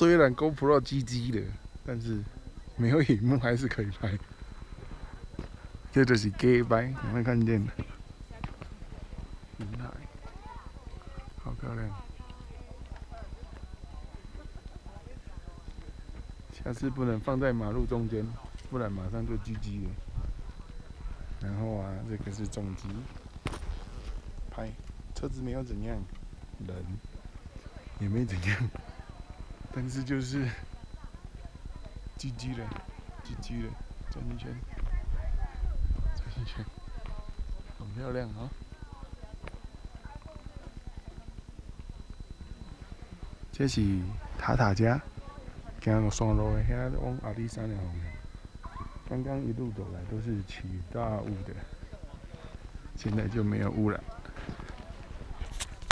虽然 GoPro 机机的，但是没有荧幕还是可以拍。这就是假拍，有没有看见？云海，好漂亮。下次不能放在马路中间，不然马上就GG了。然后啊，这个是重机，拍，车子没有怎样，人也没怎样，但是就是GG了，GG了，转一圈，转一圈，很漂亮啊、哦！这是塔塔家，行山路的遐往阿里山的方面。刚刚一路走来都是起大雾的，现在就没有雾了。